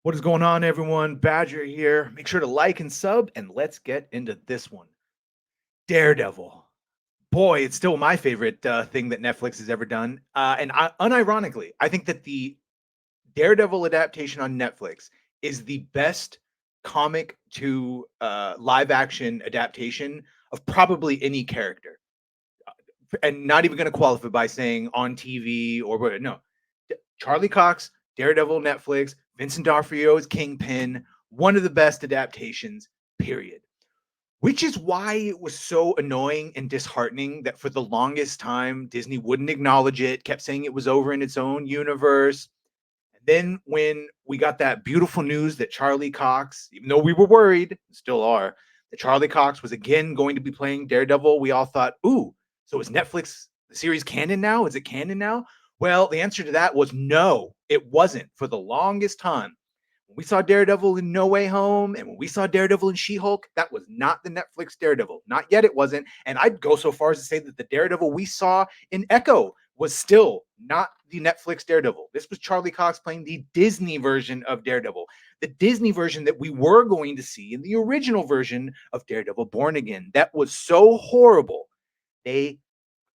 What is going on, everyone? Badger here. Make sure to like and sub, and let's get into this one. Daredevil. Boy, it's still my favorite thing that Netflix has ever done. Unironically, I think that the Daredevil adaptation on Netflix is the best comic to live action adaptation of probably any character. And not even going to qualify by saying on TV or what. No, Charlie Cox, Daredevil, Netflix, Vincent D'Onofrio's Kingpin, one of the best adaptations, period. Which is why it was so annoying and disheartening that for the longest time, Disney wouldn't acknowledge it, kept saying it was over in its own universe. And then when we got that beautiful news that Charlie Cox, even though we were worried, still are, that Charlie Cox was again going to be playing Daredevil, we all thought, ooh, so is Netflix the series canon now? Is it canon now? Well, the answer to that was no, it wasn't for the longest time. When we saw Daredevil in No Way Home and when we saw Daredevil in She-Hulk, that was not the Netflix Daredevil. Not yet, it wasn't. And I'd go so far as to say that the Daredevil we saw in Echo was still not the Netflix Daredevil. This was Charlie Cox playing the Disney version of Daredevil, the Disney version that we were going to see in the original version of Daredevil Born Again. That was so horrible. They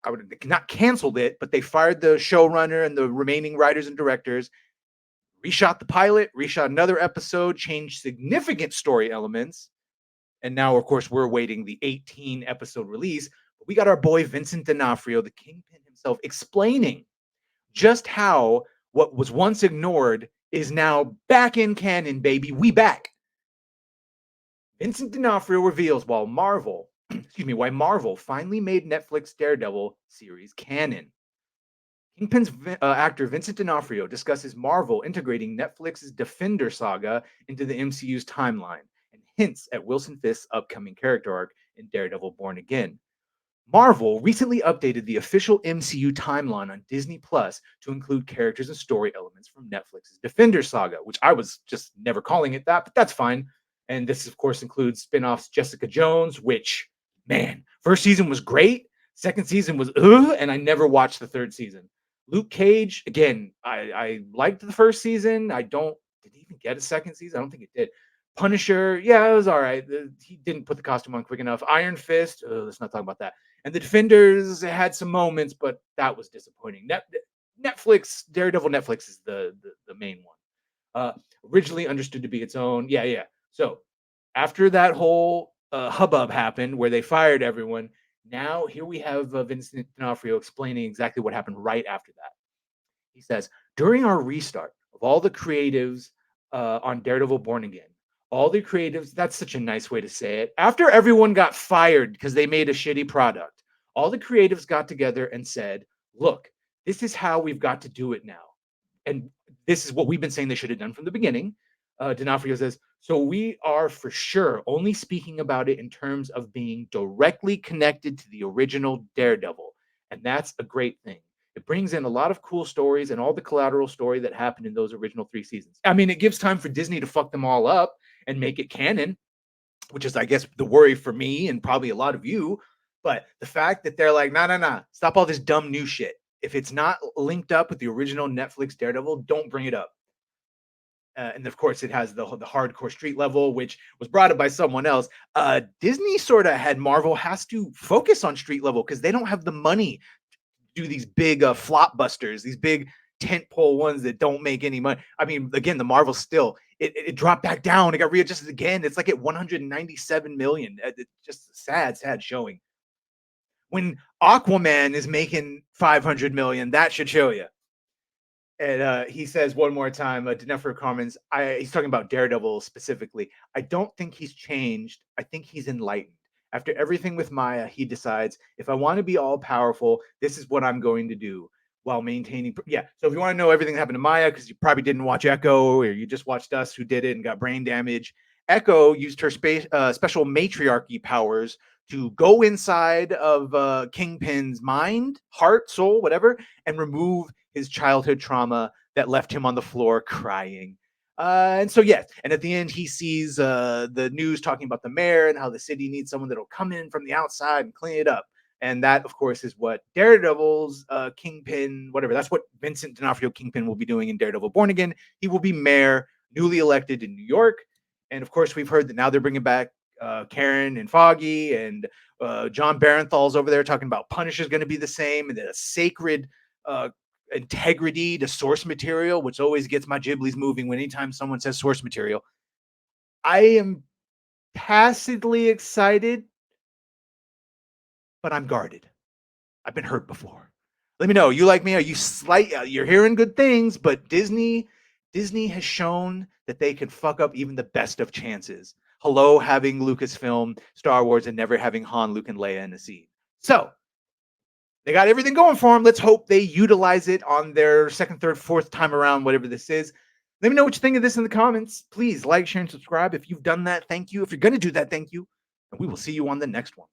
I would not canceled it, but they fired the showrunner and the remaining writers and directors, reshot the pilot, reshot another episode, changed significant story elements. And now, of course, we're awaiting the 18 episode release. But we got our boy Vincent D'Onofrio, the Kingpin himself, explaining just how what was once ignored is now back in canon, baby. We back. Vincent D'Onofrio reveals why Marvel finally made Netflix Daredevil series canon. Kingpin's actor Vincent D'Onofrio discusses Marvel integrating Netflix's Defender saga into the MCU's timeline and hints at Wilson Fisk's upcoming character arc in Daredevil Born Again. Marvel recently updated the official MCU timeline on Disney Plus to include characters and story elements from Netflix's Defender saga, which I was just never calling it that, but that's fine. And this, of course, includes spin offs Jessica Jones, which, man, first season was great. Second season was, and I never watched the third season. Luke Cage, again, I liked the first season. Did he even get a second season? I don't think it did. Punisher, yeah, it was all right. He didn't put the costume on quick enough. Iron Fist, let's not talk about that. And the Defenders had some moments, but that was disappointing. Netflix, Daredevil Netflix is the main one. Originally understood to be its own. Yeah. So after that whole hubbub happened where they fired everyone, now here we have Vincent D'Onofrio explaining exactly what happened right after that. He says, during our restart of all the creatives on Daredevil Born Again, all the creatives, that's such a nice way to say it. After everyone got fired because they made a shitty product, all the creatives got together and said, look, this is how we've got to do it now. And this is what we've been saying they should have done from the beginning. D'Onofrio says, so we are for sure only speaking about it in terms of being directly connected to the original Daredevil. And that's a great thing. It brings in a lot of cool stories and all the collateral story that happened in those original 3 seasons. I mean, it gives time for Disney to fuck them all up and make it canon, which is, I guess, the worry for me and probably a lot of you. But the fact that they're like, nah, stop all this dumb new shit. If it's not linked up with the original Netflix Daredevil, don't bring it up. And of course, it has the hardcore street level, which was brought up by someone else. Disney sort of had Marvel has to focus on street level because they don't have the money to do these big flop busters, these big tentpole ones that don't make any money. I mean, again, the Marvel still it dropped back down. It got readjusted again. It's like at 197 million. It's just sad showing. When Aquaman is making 500 million, that should show you. And he says one more time, D'Onofrio comments, he's talking about Daredevil specifically. I don't think he's changed. I think he's enlightened. After everything with Maya, he decides, if I want to be all powerful, this is what I'm going to do while maintaining. Yeah. So if you want to know everything that happened to Maya, because you probably didn't watch Echo or you just watched us who did it and got brain damage, Echo used her special matriarchy powers to go inside of Kingpin's mind, heart, soul, whatever, and remove his childhood trauma that left him on the floor crying. And so, yes, and at the end, he sees the news talking about the mayor and how the city needs someone that'll come in from the outside and clean it up. And that, of course, is what Daredevil's Kingpin, whatever, that's what Vincent D'Onofrio Kingpin will be doing in Daredevil Born Again. He will be mayor newly elected in New York. And of course, we've heard that now they're bringing back Karen and Foggy, and John Barenthal's over there talking about Punisher's going to be the same, and that a sacred uh, integrity to source material, which always gets my Ghiblies moving when anytime someone says source material. I am tacitly excited, but I'm guarded. I've been hurt before. Let me know. You like me? Are you you're hearing good things, but Disney has shown that they can fuck up even the best of chances. Hello, having Lucasfilm Star Wars and never having Han, Luke, and Leia in a scene. So they got everything going for them. Let's hope they utilize it on their second, third, fourth time around, whatever this is. Let me know what you think of this in the comments. Please like, share, and subscribe. If you've done that, thank you. If you're going to do that, thank you. And we will see you on the next one.